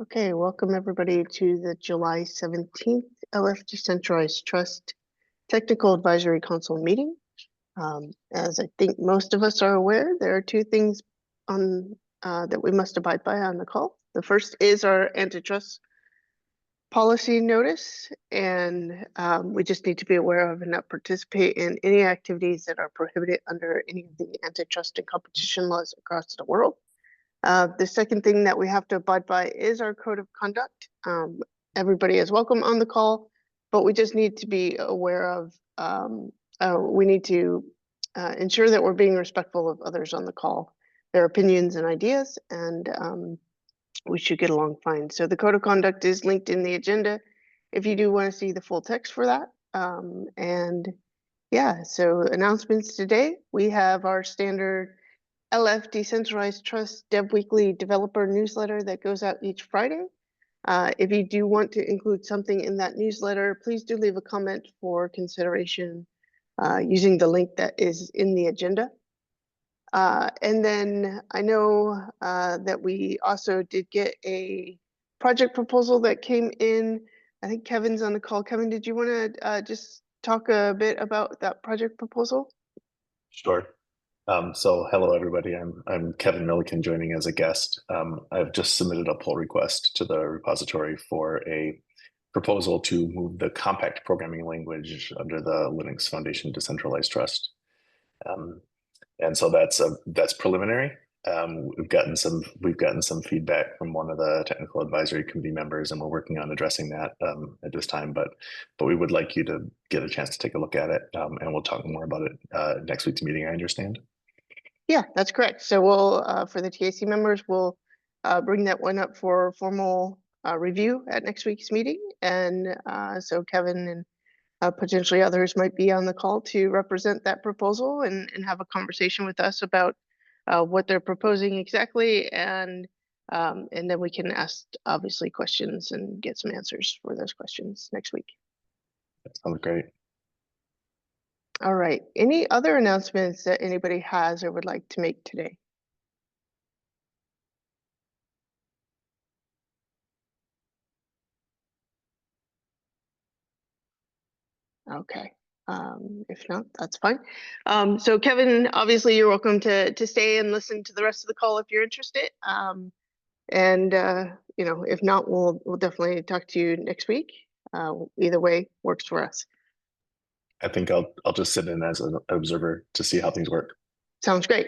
Okay, welcome everybody to the July 17th LF Decentralized Trust Technical Advisory Council meeting. As I think most of us are aware, there are two things on that we must abide by on the call. The first is our antitrust policy notice, and we just need to be aware of and not participate in any activities that are prohibited under any of the antitrust and competition laws across the world. The second thing that we have to abide by is our code of conduct. Everybody is welcome on the call, but we just need to be aware of, we need to ensure that we're being respectful of others on the call, their opinions and ideas, and we should get along fine. So the code of conduct is linked in the agenda if you do want to see the full text for that. And yeah, so announcements today, we have our standard LF Decentralized Trust Dev Weekly developer newsletter that goes out each Friday. If you do want to include something in that newsletter, please do leave a comment for consideration using the link that is in the agenda. And then I know that we also did get a project proposal that came in. I think Kevin's on the call. Kevin, did you want to just talk a bit about that project proposal? Sure. So hello, everybody. I'm Kevin Milliken, joining as a guest. I've just submitted a pull request to the repository for a proposal to move the compact programming language under the Linux Foundation Decentralized Trust. And so that's preliminary. We've gotten some feedback from one of the technical advisory committee members, and we're working on addressing that at this time. But we would like you to get a chance to take a look at it, and we'll talk more about it next week's meeting, I understand. Yeah, that's correct. So we'll, for the TAC members, we'll bring that one up for formal review at next week's meeting. And so Kevin and potentially others might be on the call to represent that proposal and have a conversation with us about what they're proposing exactly. And then we can ask, obviously, questions and get some answers for those questions next week. That sounds great. All right. Any other announcements that anybody has or would like to make today? Okay. If not, that's fine. So Kevin, obviously you're welcome to stay and listen to the rest of the call if you're interested. And you know, if not, we'll definitely talk to you next week. Either way works for us. I think I'll just sit in as an observer to see how things work. Sounds great.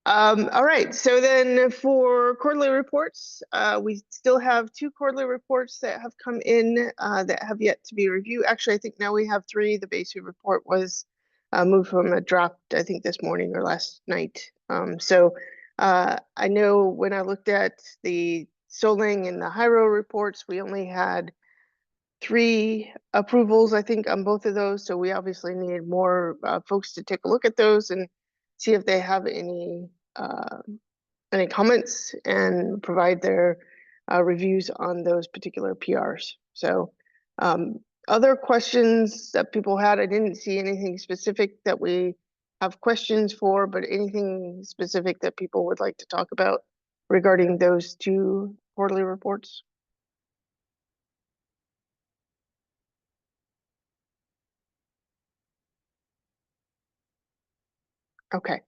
All right, so then for quarterly reports, we still have 2 quarterly reports that have come in that have yet to be reviewed. Actually, I think now we have 3. The basic report was moved from a draft, I think, this morning or last night. So I know when I looked at the Soling and the Hyro reports, we only had 3 approvals, I think, on both of those. So we obviously needed more folks to take a look at those and see if they have any comments and provide their reviews on those particular PRs. So other questions that people had, I didn't see anything specific that we have questions for, but anything specific that people would like to talk about regarding those 2 quarterly reports? Okay.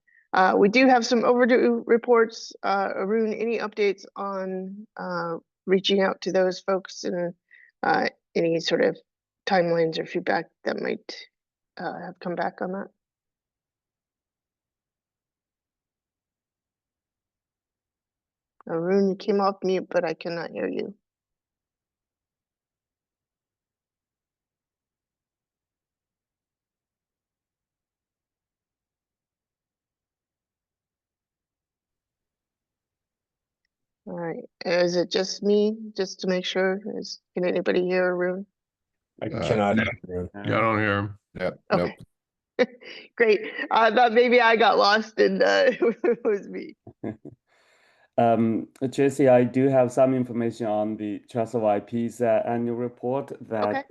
We do have some overdue reports. Arun, any updates on reaching out to those folks and any sort of timelines or feedback that might have come back on that? Arun, you came off mute, but I cannot hear you. All right. Is it just me, just to make sure? Can anybody hear Arun? I cannot hear Arun. Yeah, I don't hear him. Yep. Okay. Nope. Great. I thought maybe I got lost and it was me. Jesse, I do have some information on the Trust of IP's annual report that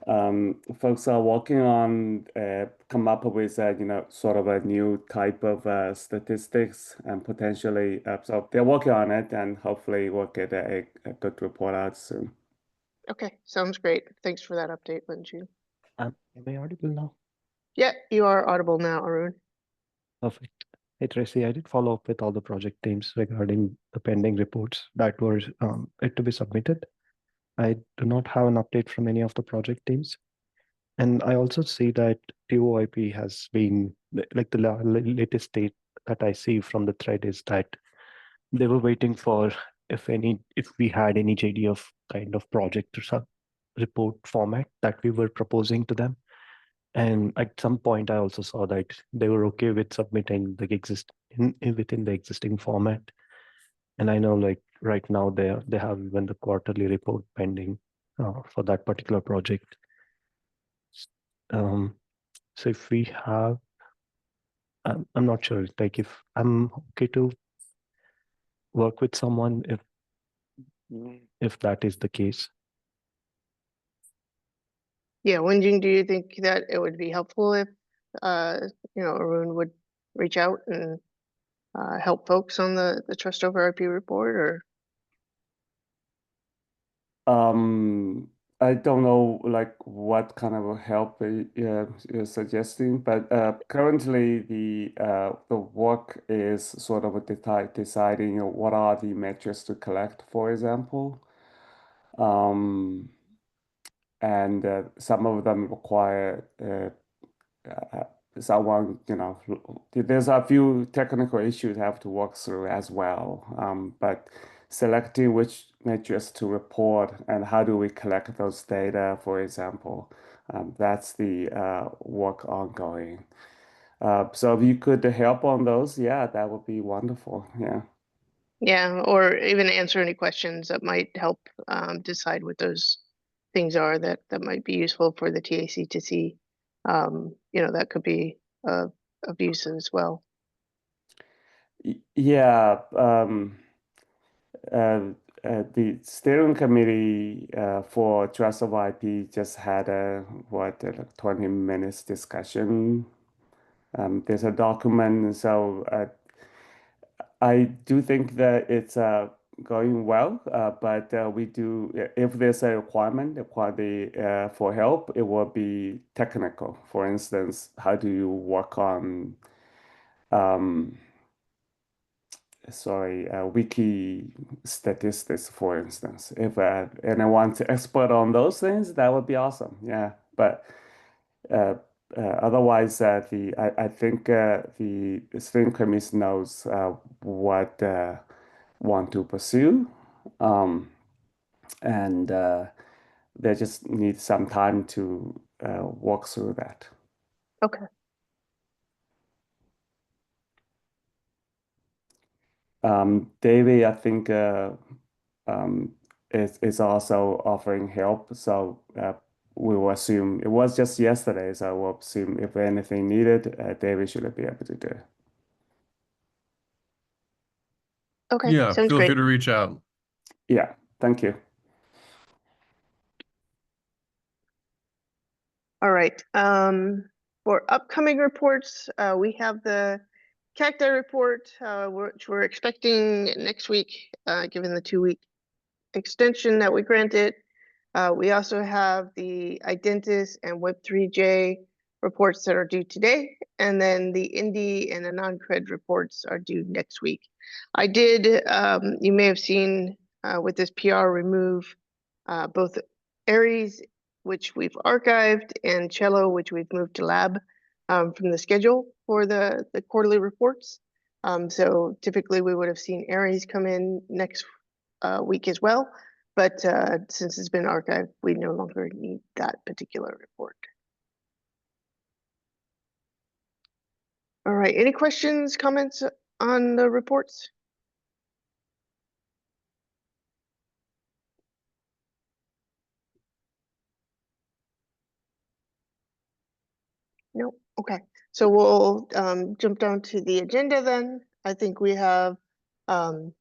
folks are working on come up with sort of a new type of statistics and potentially so they're working on it and hopefully we'll get a good report out soon. Okay, sounds great. Thanks for that update, Wenju. Am I audible now? Yeah, you are audible now, Arun. Perfect. Hey, Tracy, I did follow up with all the project teams regarding the pending reports that were yet to be submitted. I do not have an update from any of the project teams. And I also see that TOIP has been, like the latest state that I see from the thread is that they were waiting for if we had any JDF kind of project or report format that we were proposing to them. And at some point, I also saw that they were okay with submitting the within the existing format. And I know, like right now, they have even the quarterly report pending for that particular project. So if we have, I'm not sure, like if I'm okay to work with someone if that is the case. Yeah, Wenjing, do you think that it would be helpful if Arun would reach out and help folks on the trust over IP report, or? I don't know like what kind of help you're suggesting, but currently the work is sort of deciding what are the metrics to collect, for example. And some of them require someone, there's a few technical issues have to work through as well. But selecting which metrics to report and how do we collect those data, for example, that's the work ongoing. So if you could help on those, yeah, that would be wonderful. Yeah. Yeah, or even answer any questions that might help decide what those things are that might be useful for the TAC to see. That could be of use as well. Yeah. The steering committee for Trust of IP just had a 20 minutes discussion. There's a document, so I do think that it's going well. But we do, if there's a requirement for help, it will be technical. For instance, how do you work on wiki statistics, for instance. If anyone's expert on those things, that would be awesome. Yeah, but otherwise, I think the steering committee knows what want to pursue, and they just need some time to walk through that. Okay. David, I think is also offering help. So we will assume it was just yesterday. So we'll assume if anything needed, David should be able to do. Okay. Yeah, Sounds feel great. free to reach out. Yeah, thank you. All right. For upcoming reports, we have the cacti report, which we're expecting next week, given the 2-week extension that we granted. We also have the Identis and Web3J reports that are due today, and then the Indie and the non-cred reports are due next week. I did, you may have seen with this PR, remove both Aries, which we've archived, and Cello, which we've moved to lab from the schedule for the quarterly reports. So typically we would have seen Aries come in next week as well, but since it's been archived, we no longer need that particular report. All right, any questions, comments on the reports? No, okay. So we'll jump down to the agenda then. I think we have the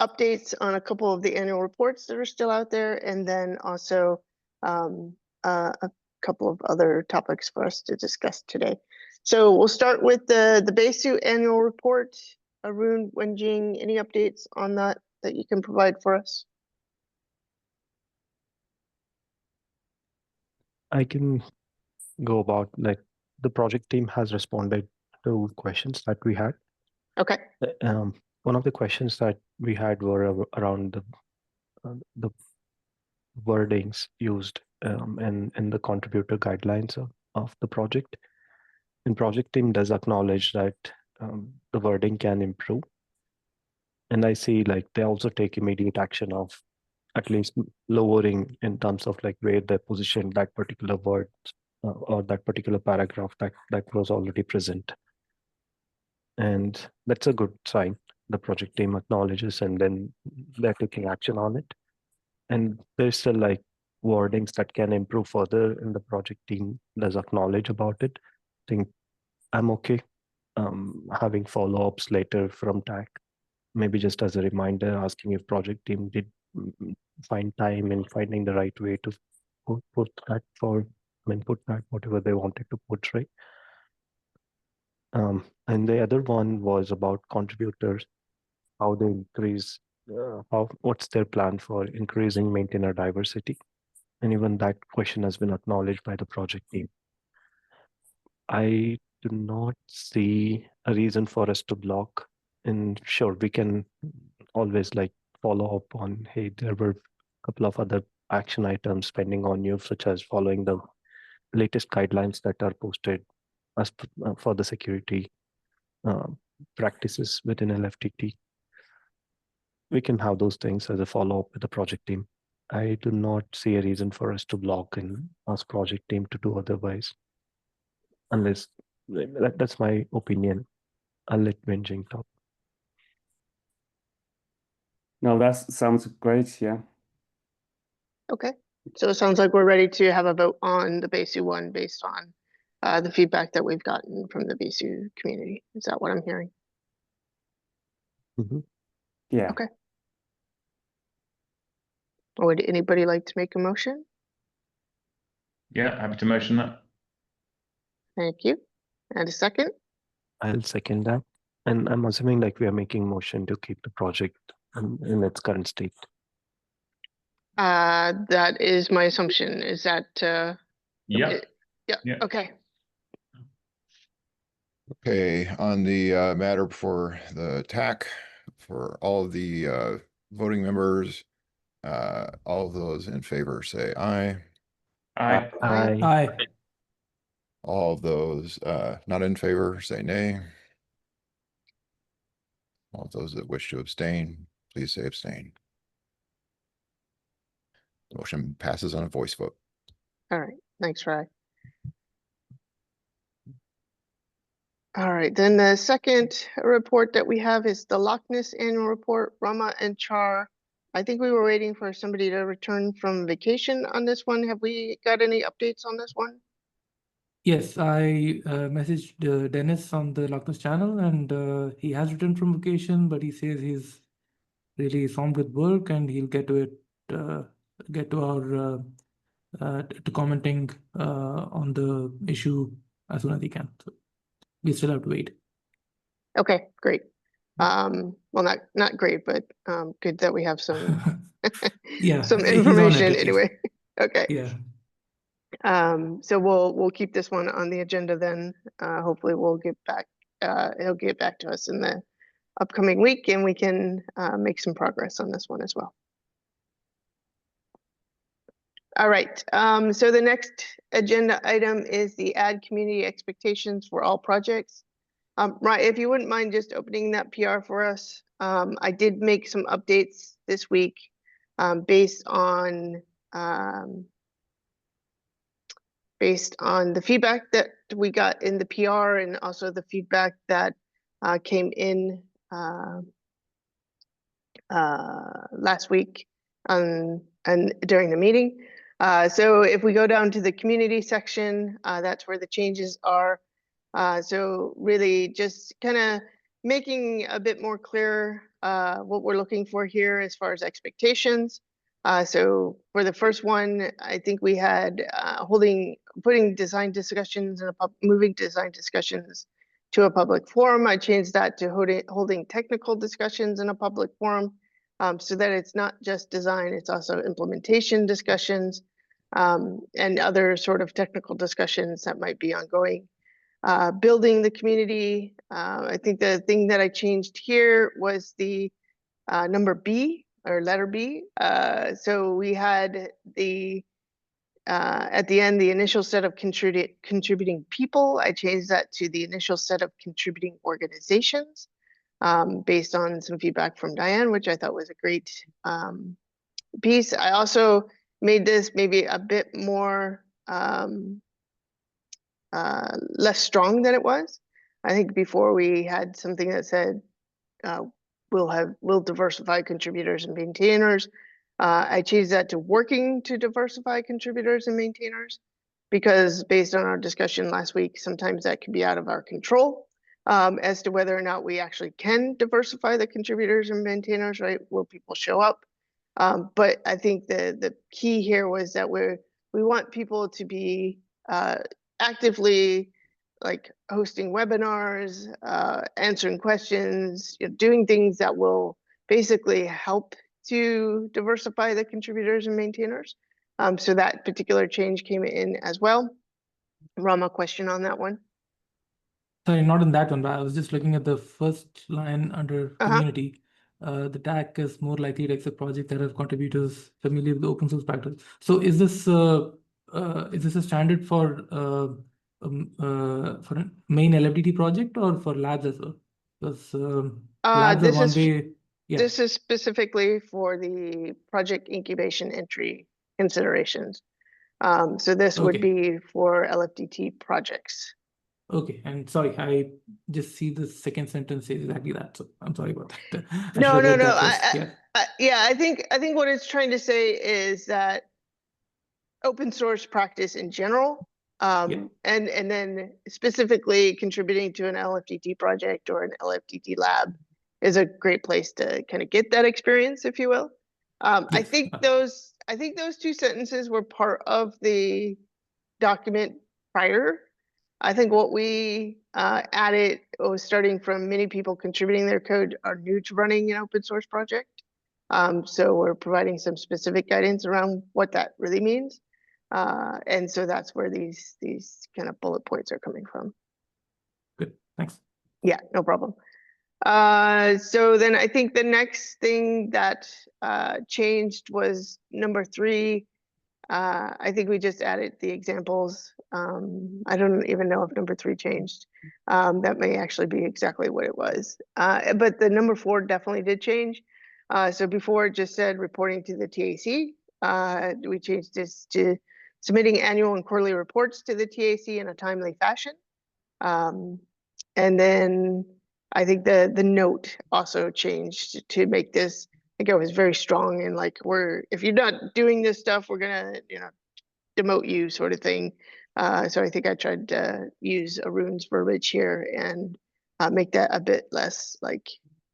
updates on a couple of the annual reports that are still out there, and then also a couple of other topics for us to discuss today. So we'll start with the BESU annual report. Arun, Wenjing, any updates on that you can provide for us? I can go about like the project team has responded to questions that we had. Okay. One of the questions that we had were around the wordings used in the contributor guidelines of the project. And project team does acknowledge that the wording can improve. And I see like they also take immediate action of at least lowering in terms of like where they position that particular word or that particular paragraph that was already present. And that's a good sign. The project team acknowledges and then they're taking action on it. And there's still like wordings that can improve further, and the project team does acknowledge about it. I think I'm okay having follow-ups later from TAC, maybe just as a reminder, asking if project team did find time in finding the right way to put that whatever they wanted to portray. And the other one was about contributors, how they increase, what's their plan for increasing maintainer diversity. And even that question has been acknowledged by the project team. I do not see a reason for us to block. And sure, we can always like follow up on, hey, there were a couple of other action items pending on you, such as following the latest guidelines that are posted as for the security practices within LFTT. We can have those things as a follow-up with the project team. I do not see a reason for us to block and ask project team to do otherwise. Unless that's my opinion. I'll let Wenjing talk. No, that sounds great. Yeah. Okay. So it sounds like we're ready to have a vote on the BESU one based on the feedback that we've gotten from the BESU community. Is that what I'm hearing? Mm-hmm. Yeah. Okay. Would anybody like to make a motion? Yeah, happy to motion that. Thank you. And a second? I'll second that. And I'm assuming like we are making motion to keep the project in its current state. That is my assumption. Is that Yeah. yeah. Yeah. Okay. Okay, on the matter for the TAC, for all of the voting members, all of those in favor say aye. Aye. Aye. All of those not in favor say nay. All of those that wish to abstain, please say abstain. Motion passes on a voice vote. All right. Thanks, Rai. All right. Then the second report that we have is the Loch Ness annual report. Rama and Char. I think we were waiting for somebody to return from vacation on this one. Have we got any updates on this one? Yes, I messaged Dennis on the Loch Ness channel, and he has returned from vacation, but he says he's really swamped with work and he'll get to it, get to our to commenting on the issue as soon as he can. So we still have to wait. Okay, great. Well, not great, but good that we have some Yeah, some he's on it information at least. anyway. Okay. Yeah. So we'll keep this one on the agenda then. Hopefully we'll get back. He'll get back to us in the upcoming week, and we can make some progress on this one as well. All right. So the next agenda item is the add community expectations for all projects. Right, if you wouldn't mind just opening that PR for us. I did make some updates this week based on the feedback that we got in the PR, and also the feedback that came in last week and during the meeting. So if we go down to the community section, that's where the changes are. So really just kind of making a bit more clear what we're looking for here as far as expectations. So for the first one, I think we had putting design discussions and moving design discussions to a public forum. I changed that to holding technical discussions in a public forum, so that it's not just design, it's also implementation discussions, and other sort of technical discussions that might be ongoing. Building the community. I think the thing that I changed here was the number B, or letter B. So we had at the end, the initial set of contributing people. I changed that to the initial set of contributing organizations, based on some feedback from Diane, which I thought was a great piece. I also made this maybe a bit more less strong than it was. I think before we had something that said we'll diversify contributors and maintainers. I changed that to working to diversify contributors and maintainers, because based on our discussion last week, sometimes that can be out of our control as to whether or not we actually can diversify the contributors and maintainers, right? Will people show up? But I think the key here was that we want people to be actively like hosting webinars, answering questions, doing things that will basically help to diversify the contributors and maintainers. So that particular change came in as well. Rama, question on that one? Sorry, not in that one, but I was just looking at the first line under community. The TAC is more likely to accept projects that have contributors familiar with open source practice. So is this a standard for a main LFDT project or for labs as well? Because labs are one way. Yeah. This is specifically for the project incubation entry considerations. So this would be for LFDT projects. Okay, and sorry, I just see the second sentence says exactly that. So I'm sorry about that. No. I think what it's trying to say is that open source practice in general, and then specifically contributing to an LFDT project or an LFDT lab is a great place to kind of get that experience, if you will. I think those two sentences were part of the document prior. I think what we added was starting from many people contributing their code are new to running an open source project. So we're providing some specific guidance around what that really means. And so that's where these kind of bullet points are coming from. Good, thanks. Yeah, no problem. So then I think the next thing that changed was number 3. I think we just added the examples. I don't even know if number 3 changed. That may actually be exactly what it was. But the number 4 definitely did change. So before it just said reporting to the TAC. We changed this to submitting annual and quarterly reports to the TAC in a timely fashion. And then I think the note also changed to make this, I think it was very strong and like, if you're not doing this stuff, we're gonna, demote you, sort of thing. So I think I tried to use Arun's verbiage here and make that a bit less like,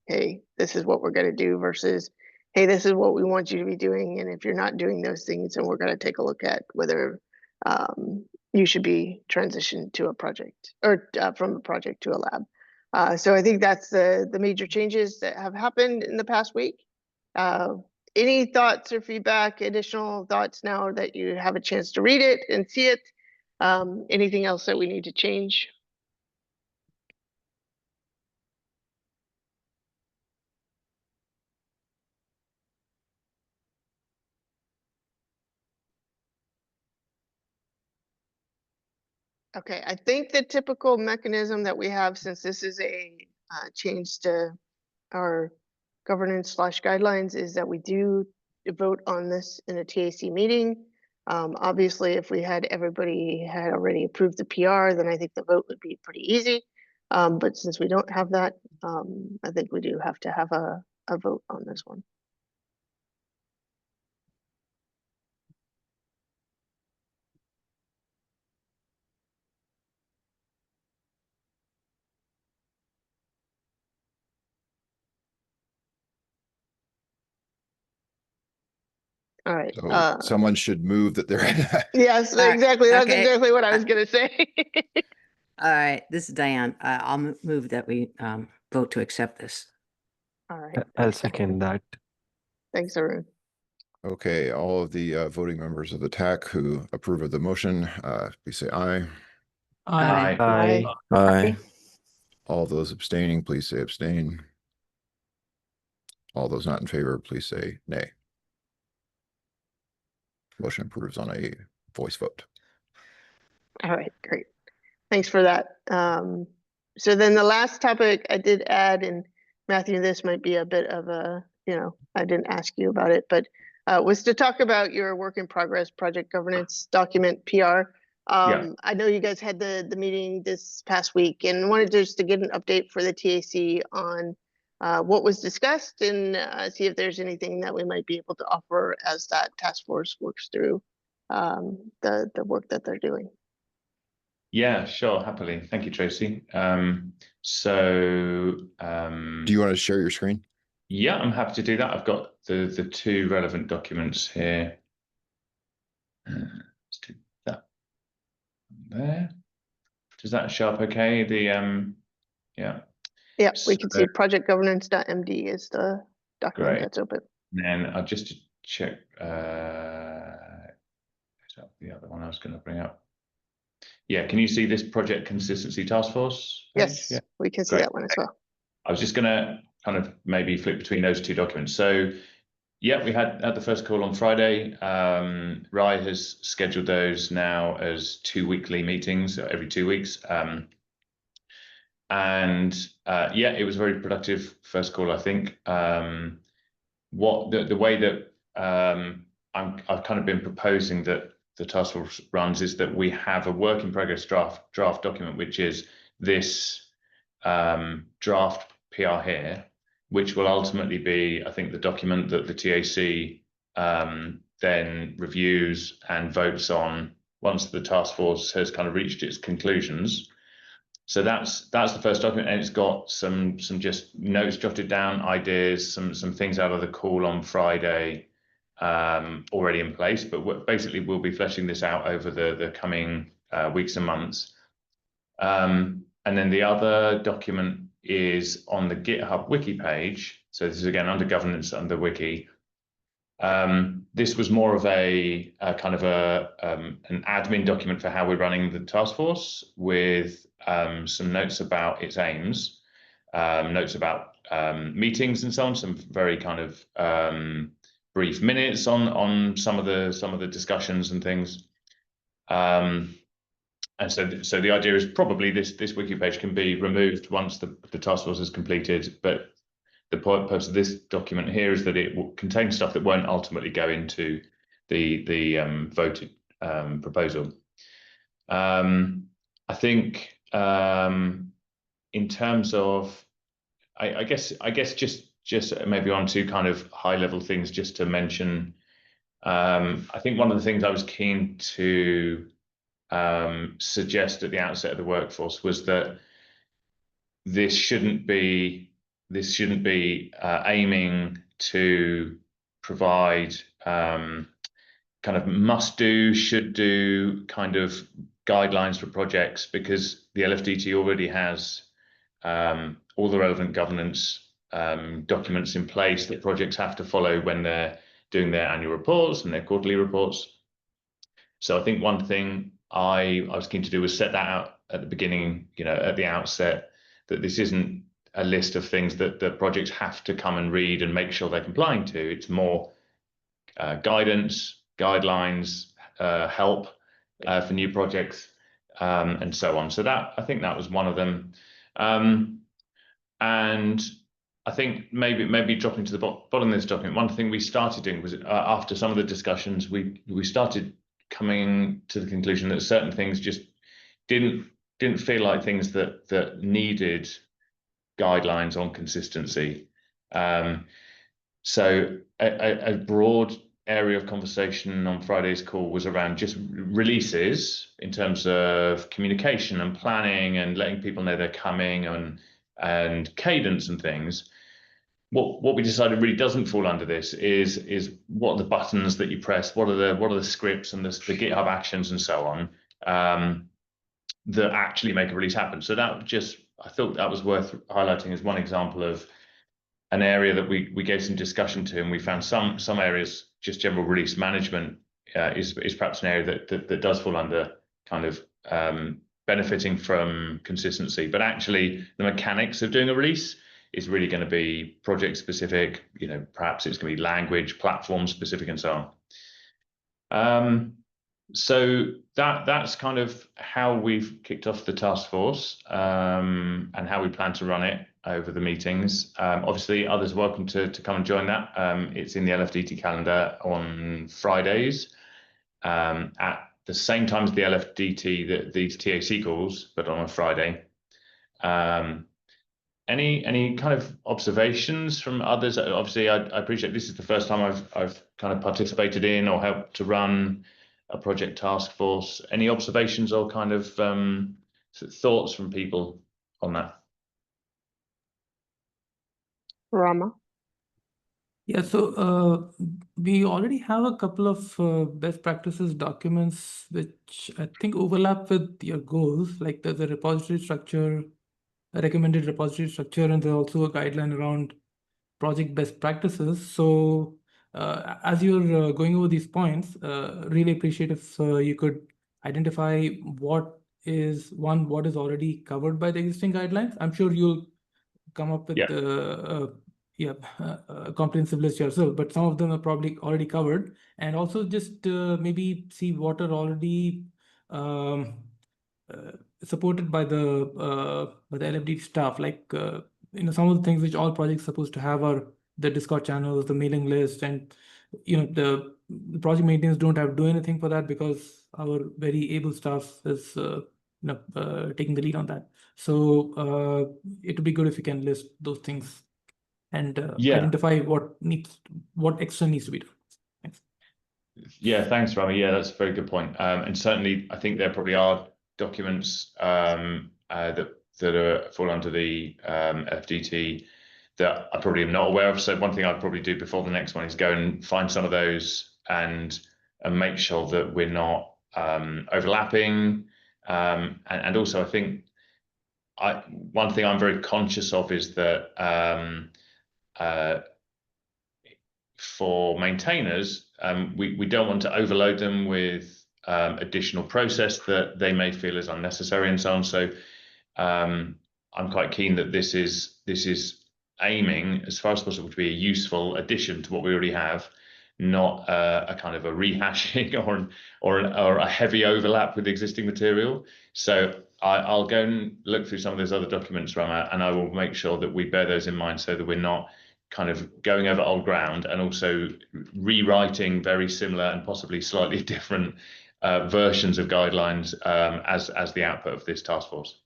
hey, this is what we're gonna do versus, hey, this is what we want you to be doing. And if you're not doing those things, then we're gonna take a look at whether you should be transitioned to a project or from a project to a lab. So I think that's the major changes that have happened in the past week. Any thoughts or feedback, additional thoughts now that you have a chance to read it and see it? Anything else that we need to change? Okay, I think the typical mechanism that we have, since this is a change to our governance/guidelines, is that we do vote on this in a TAC meeting. Obviously, if we had everybody had already approved the PR, then I think the vote would be pretty easy. But since we don't have that, I think we do have to have a vote on this one. All right. So someone should move that they're. Yes, All right, exactly. That's okay. exactly what I was gonna say. All right, this is Diane. I'll move that we vote to accept this. All right. I'll second that. Thanks, Arun. Okay, all of the voting members of the TAC who approve of the motion, please say aye. Aye. Aye. Aye. All those abstaining, please say abstain. All those not in favor, please say nay. Motion approves on a voice vote. All right, great. Thanks for that. So then the last topic I did add, and Matthew, this might be a bit of a, I didn't ask you about it, but was to talk about your work in progress project governance document PR. I know you guys had the meeting this past week and wanted just to get an update for the TAC on what was discussed and see if there's anything that we might be able to offer as that task force works through the work that they're doing. Yeah, sure, happily. Thank you, Tracy. Do you want to share your screen? Yeah, I'm happy to do that. I've got the two relevant documents here. Let's do that there. Does that show up okay? Yeah. Yeah, we can see projectgovernance.md is the document that's open. And then I'll just check the other one I was going to bring up. Yeah, can you see this project consistency task force page? Yes, Yeah. we can see that one as well. I was just going to kind of maybe flip between those two documents. So yeah, we had the first call on Friday. Rai has scheduled those now as 2 weekly meetings, so every 2 weeks. Yeah, it was a very productive first call, I think. What the way that I've kind of been proposing that the task force runs is that we have a work in progress draft document, which is this draft PR here, which will ultimately be, I think, the document that the TAC then reviews and votes on once the task force has kind of reached its conclusions. So that's the first document, and it's got some just notes jotted down, ideas, some things out of the call on Friday already in place. But basically, we'll be fleshing this out over the coming weeks and months. And then the other document is on the GitHub wiki page. So this is again under governance under wiki. This was more of a kind of an admin document for how we're running the task force with some notes about its aims, notes about meetings and so on, some very kind of brief minutes on some of the discussions and things. And so the idea is probably this wiki page can be removed once the task force is completed, but the purpose of this document here is that it will contain stuff that won't ultimately go into the voted proposal. I think in terms of, I guess just maybe on two kind of high level things just to mention. I think one of the things I was keen to suggest at the outset of the workforce was that this shouldn't be aiming to provide kind of must do, should do kind of guidelines for projects, because the LFDT already has all the relevant governance documents in place that projects have to follow when they're doing their annual reports and their quarterly reports. So I think one thing I was keen to do was set that out at the beginning, at the outset, that this isn't a list of things that the projects have to come and read and make sure they're complying to. It's more guidance, guidelines, help for new projects, and so on. So that, I think that was one of them. And I think maybe dropping to the bottom of this document, one thing we started doing was after some of the discussions, we started coming to the conclusion that certain things just didn't feel like things that needed guidelines on consistency. So a broad area of conversation on Friday's call was around just releases in terms of communication and planning and letting people know they're coming and cadence and things. what we decided really doesn't fall under this is what are the buttons that you press, what are the scripts and the GitHub actions and so on that actually make a release happen. So that just, I thought that was worth highlighting as one example of an area that we gave some discussion to, and we found some areas, just general release management is perhaps an area that does fall under kind of benefiting from consistency, but actually the mechanics of doing a release is really going to be project specific. You know, perhaps it's going to be language, platform specific, and so on. So that's kind of how we've kicked off the task force and how we plan to run it over the meetings. Obviously, others are welcome to come and join that. It's in the LFDT calendar on Fridays at the same time as the LFDT, these TAC calls, but on a Friday. Any kind of observations from others? Obviously, I appreciate this is the first time I've kind of participated in or helped to run a project task force. Any observations or kind of thoughts from people on that? Rama? Yeah, so we already have a couple of best practices documents which I think overlap with your goals. Like there's a repository structure, a recommended repository structure, and there's also a guideline around project best practices. So as you're going over these points, really appreciate if you could identify what is already covered by the existing guidelines. I'm sure you'll come up with a comprehensive list yourself, but some of them are probably already covered. And also just maybe see what are already supported by the LFD staff. Like some of the things which all projects are supposed to have are the Discord channels, the mailing list, and the project maintenance don't have to do anything for that because our very able staff is taking the lead on that. So it would be good if you can list those things and identify what extra needs to be done. Thanks. Yeah, thanks, Rami. Yeah, that's a very good point. And certainly, I think there probably are documents that fall under the FDT that I probably am not aware of. So one thing I'd probably do before the next one is go and find some of those and make sure that we're not overlapping. And also, I think one thing I'm very conscious of is that for maintainers, we don't want to overload them with additional process that they may feel is unnecessary and so on. So I'm quite keen that this is aiming as far as possible to be a useful addition to what we already have, not a kind of a rehashing or a heavy overlap with existing material. So I'll go and look through some of those other documents, Rama, and I will make sure that we bear those in mind so that we're not kind of going over old ground and also rewriting very similar and possibly slightly different versions of guidelines as the output of this task force.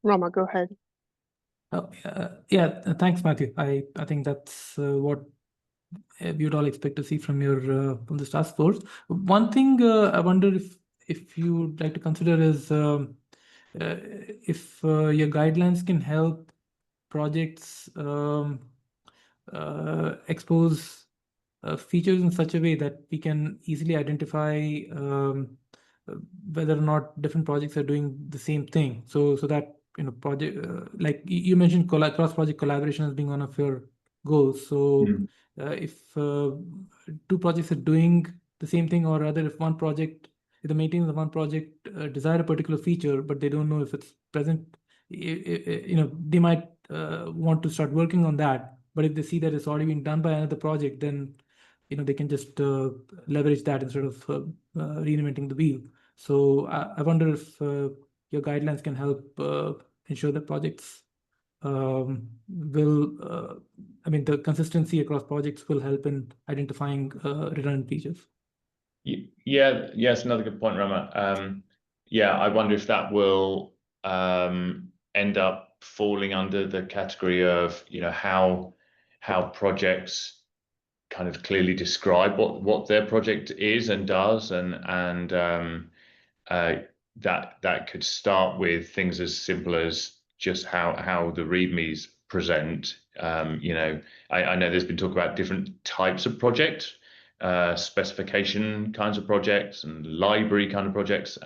Rama, go ahead. Thanks, Matthew. I think that's what we'd all expect to see from your from this task force. One thing I wonder if you'd like to consider is if your guidelines can help projects expose features in such a way that we can easily identify whether or not different projects are doing the same thing. So that project like you mentioned cross-project collaboration as being one of your goals. So if two projects are doing the same thing, or rather if the maintainers of one project desire a particular feature but they don't know if it's present, they might want to start working on that, but if they see that it's already been done by another project, then they can just leverage that instead of reinventing the wheel. So I wonder if your guidelines can help ensure that projects the consistency across projects will help in identifying redundant features. Yes, another good point, Rama. I wonder if that will end up falling under the category of how projects kind of clearly describe what their project is and does, and that could start with things as simple as just how the READMEs present. You know, I know there's been talk about different types of projects, specification kinds of projects and library kind of projects.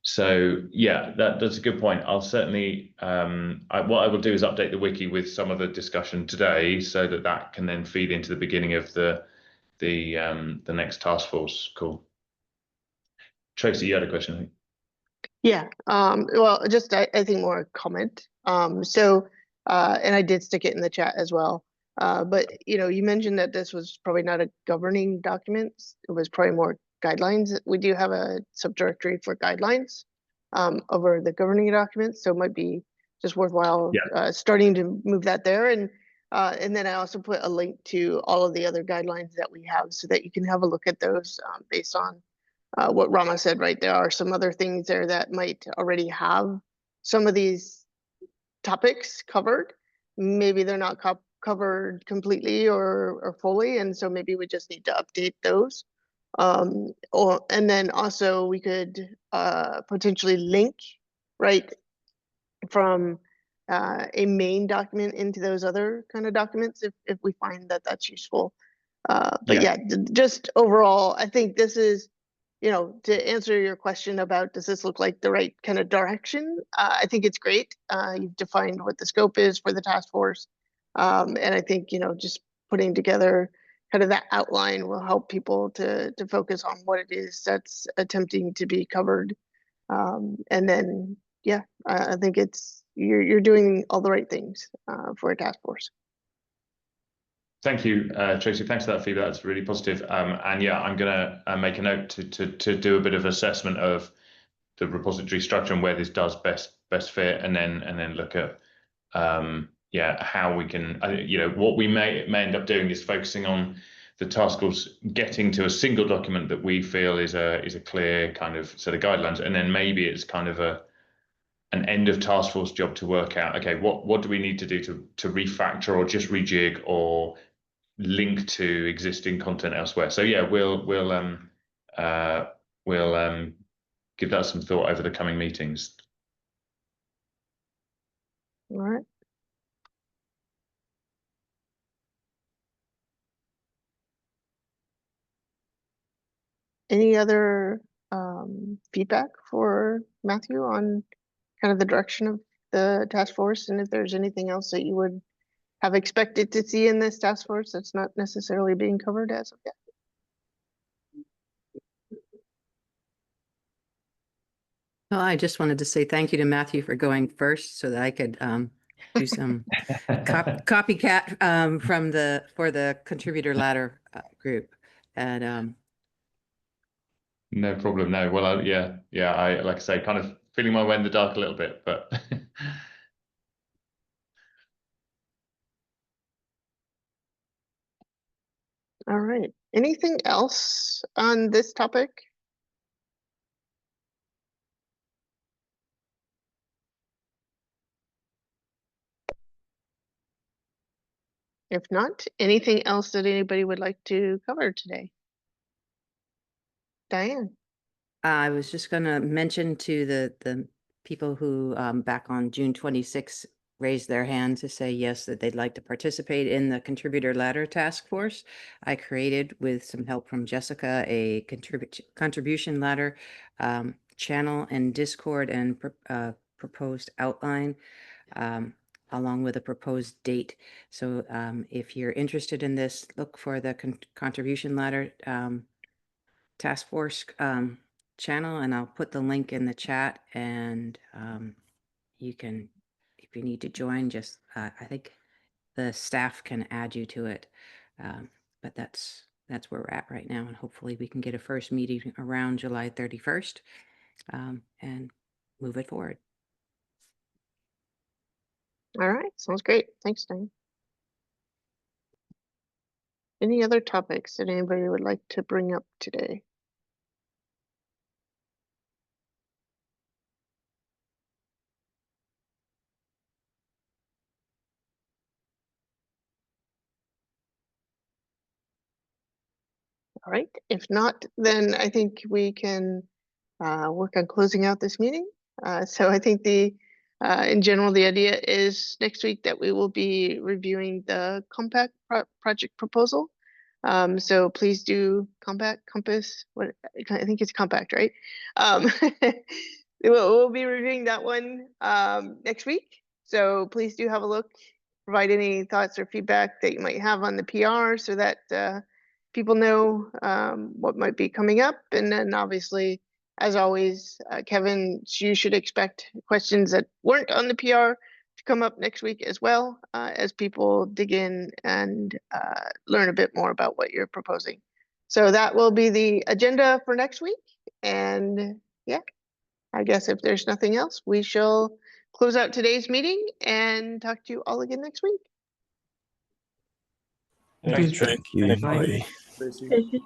So yeah, that's a good point. I'll certainly, what I will do is update the wiki with some of the discussion today, so that can then feed into the beginning of the next task force call. Tracy, you had a question, I think. Yeah, well, just I think more a comment. So, and I did stick it in the chat as well. But you know, you mentioned that this was probably not a governing document. It was probably more guidelines. We do have a subdirectory for guidelines over the governing documents, so it might be just worthwhile starting to move that there. And then I also put a link to all of the other guidelines that we have, so that you can have a look at those based on what Rama said, right? There are some other things there that might already have some of these topics covered. Maybe they're not covered completely or fully, and so maybe we just need to update those. And then also we could potentially link, right, from a main document into those other kind of documents if we find that that's useful. But yeah, just overall, I think this is, you know, to answer your question about does this look like the right kind of direction? I think it's great. You've defined what the scope is for the task force. And I think, you know, just putting together kind of that outline will help people to focus on what it is that's attempting to be covered. And then, yeah, I think you're doing all the right things for a task force. Thank you, Tracy. Thanks for that feedback. That's really positive. And yeah, I'm going to make a note to do a bit of assessment of the repository structure and where this does best fit, and then look at how we can. You know, what we may end up doing is focusing on the task force getting to a single document that we feel is a clear kind of set of guidelines, and then maybe it's kind of an end of task force job to work out. Okay, what do we need to do to refactor or just rejig or link to existing content elsewhere? So yeah, we'll give that some thought over the coming meetings. All right. Any other feedback for Matthew on kind of the direction of the task force, and if there's anything else that you would have expected to see in this task force that's not necessarily being covered as of yet? Well, I just wanted to say thank you to Matthew for going first so that I could do some copycat for the contributor ladder group. And no problem. No, well, I like I say, kind of feeling my way in the dark a little bit, but All right. Anything else on this topic? If not, anything else that anybody would like to cover today? Diane. I was just going to mention to the people who back on June 26th raised their hand to say yes, that they'd like to participate in the contributor ladder task force. I created, with some help from Jessica, a contribution ladder channel and Discord and proposed outline, along with a proposed date. So if you're interested in this, look for the contribution ladder task force channel, and I'll put the link in the chat, and you can, if you need to join, just I think the staff can add you to it. But that's where we're at right now, and hopefully we can get a first meeting around July 31st and move it forward. All right, sounds great. Thanks, Diane. Any other topics that anybody would like to bring up today? All right, if not, then I think we can work on closing out this meeting. So I think the in general, the idea is next week that we will be reviewing the compact project proposal. So please do compass, what I think it's compact, right? We'll be reviewing that one next week. So please do have a look, provide any thoughts or feedback that you might have on the PR so that people know what might be coming up. And then obviously, as always, Kevin, you should expect questions that weren't on the PR to come up next week as well, as people dig in and learn a bit more about what you're proposing. So that will be the agenda for next week. And yeah, I guess if there's nothing else, we shall close out today's meeting and talk to you all again next week. Okay. Thank you. Bye. Bye.